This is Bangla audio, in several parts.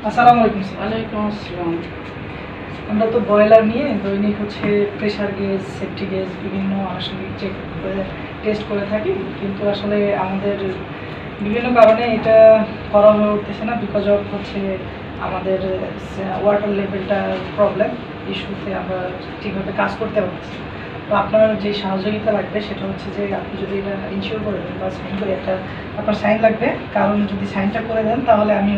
আসসালামু আলাইকুম স্যার। ওয়ালাইকুম আসসালাম। আমরা তো ব্রয়লার নিয়ে দৈনিক প্রেসার গেজ, সেফটি গেজ বিভিন্ন আনুষঙ্গিক চেক করে টেস্ট করে থাকি, কিন্তু আসলে আমাদের বিভিন্ন কারণে এটা করা হয়ে উঠতেছে না বিকজ অফ আমাদের ওয়াটার লেভেলটার প্রবলেম ইস্যুতে আমরা ঠিকভাবে কাজ করতে পারতেছি। তো আপনার যে সহযোগিতা লাগবে সেটা হচ্ছে যে আপনি যদি এটা ইনশিওর করে দেন বা সাইন করে একটা আপনার সাইন লাগবে, কারণ যদি সাইনটা করে দেন তাহলে আমি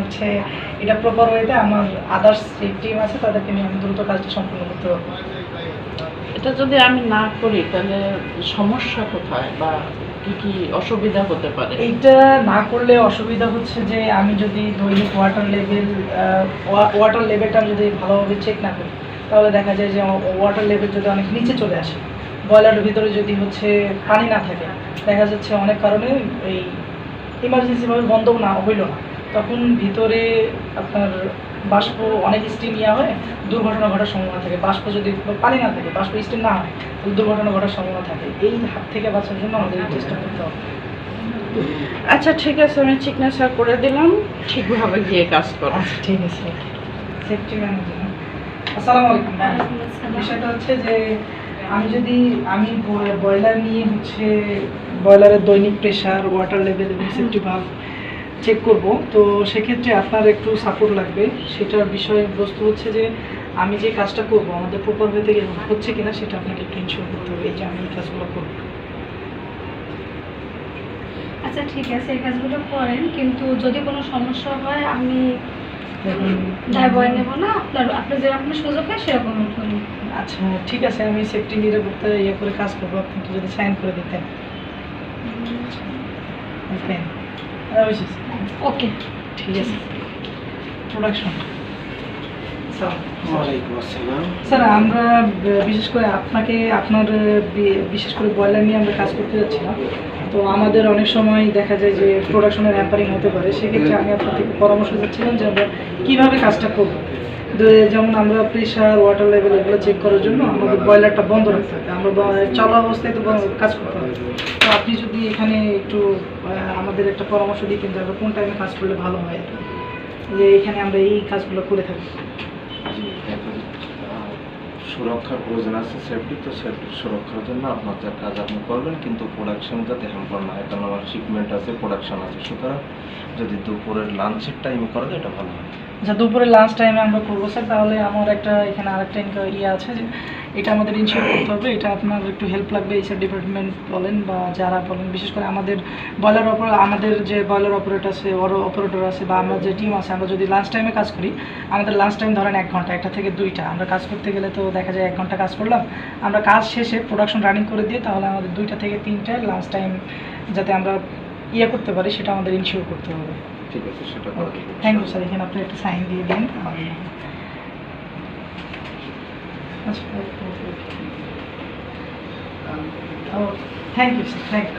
এটা প্রপার ওয়েতে আমার আদার্স যে টিম আছে তাদেরকে নিয়ে আমি দ্রুত কাজটা সম্পূর্ণ করতে পারবো। এটা যদি আমি না করি তাহলে সমস্যা কোথায় বা কি কি অসুবিধা হতে পারে? এইটা না করলে অসুবিধা হচ্ছে যে আমি যদি দৈনিক ওয়াটার লেভেলটা আমি যদি ভালোভাবে চেক না করি তাহলে দেখা যায় যে ওয়াটার লেভেল যদি অনেক নিচে চলে আসে, বয়লারের ভিতরে যদি পানি না থাকে, দেখা যাচ্ছে অনেক কারণে এই ইমার্জেন্সিভাবে বন্ধ না হইল না, তখন ভিতরে আপনার বাষ্প অনেক স্টিম হয়ে দুর্ঘটনা ঘটার সম্ভাবনা থাকে। বাষ্প যদি পানি না থাকে, বাষ্প স্টিম না হয়, তাহলে দুর্ঘটনা ঘটার সম্ভাবনা থাকে। এই হাত থেকে বাঁচার জন্য আমাদের এই চেষ্টা করতে হবে। আচ্ছা ঠিক আছে, আমি সিগনেচার করে দিলাম, ঠিকভাবে গিয়ে কাজ করো। আচ্ছা ঠিক আছে। Safety management. আসসালামু আলাইকুম। বিষয়টা হচ্ছে যে আমি বয়লার নিয়ে বয়লারের দৈনিক প্রেশার, ওয়াটার লেভেল এবং সেফটি ভালভ চেক করব। তো সেক্ষেত্রে আপনার একটু সাপোর্ট লাগবে। সেটার বিষয়বস্তু হচ্ছে যে আমি যে কাজটা করব আমাদের প্রপার ওয়েতে হচ্ছে কিনা সেটা আপনাকে একটু ইনশিওর করতে হবে, এই যে আমি এই কাজগুলো করব। আচ্ছা ঠিক আছে, এই কাজগুলো করেন, কিন্তু যদি কোনো সমস্যা হয় আমি দায় বয়ে নেব না। আপনার যেরকম সুযোগ হয় সেরকম করুন। আচ্ছা ঠিক আছে, আমি সেফটি নিরাপত্তা করে কাজ করবো, আপনি একটু যদি সাইন করে দিতেন। ওকে ঠিক আছে। প্রোডাকশন। স্যার আমরা বিশেষ করে বিশেষ করে বয়লার নিয়ে আমরা কাজ করতে যাচ্ছিলাম। তো আমাদের অনেক সময় দেখা যায় যে প্রোডাকশনের হ্যাম্পারিং হতে পারে। সেক্ষেত্রে আমি আপনার থেকে পরামর্শ চাচ্ছিলাম যে আমরা কীভাবে কাজটা করব। যেমন আমরা প্রেশার, ওয়াটার লেভেল এগুলো চেক করার জন্য আমাদের বয়লারটা বন্ধ রাখতে হবে, আমরা চলা অবস্থায় তো কাজ করতে হবে। তো আপনি যদি এখানে একটু আমাদের একটা পরামর্শ দিতেন যে আমরা কোন টাইমে কাজ করলে ভালো হয়, যে এখানে আমরা এই কাজগুলো করে থাকি। সুরক্ষার প্রয়োজন আছে, সেফটি, তো সেফটির সুরক্ষার জন্য আপনাদের কাজ আপনি করবেন, কিন্তু প্রোডাকশন যাতে হ্যাম্পার না হয়, কারণ আমার শিপমেন্ট আছে, প্রোডাকশন আছে। সুতরাং যদি দুপুরের লাঞ্চের টাইমে করা যায় এটা ভালো হয়। আচ্ছা দুপুরের লাঞ্চ টাইমে আমরা করবো স্যার। তাহলে আমার এখানে আরেকটা আছে যে এটা আমাদের ইনশিওর করতে হবে, এটা আপনার একটু হেল্প লাগবে। এইচআর ডিপার্টমেন্ট বলেন বা যারা বলেন, বিশেষ করে আমাদের আমাদের যে বয়লার অপারেটর আছে, অপারেটর আছে, বা আমরা যে টিম আছে, আমরা যদি লাঞ্চ টাইমে কাজ করি, আমাদের লাঞ্চ টাইম ধরেন 1 ঘন্টা, 1টা থেকে 2টা আমরা কাজ করতে গেলে তো দেখা যায় 1 ঘন্টা কাজ করলাম, আমরা কাজ শেষে প্রোডাকশন রানিং করে দিয়ে তাহলে আমাদের 2টা থেকে 3টায় লাঞ্চ টাইম যাতে আমরা করতে পারি সেটা আমাদের ইনশিওর করতে হবে। ঠিক আছে, সেটা ওকে, থ্যাংক ইউ স্যার। এখানে আপনি একটা সাইন দিয়ে দিন। আচ্ছা thank you sir, thank you.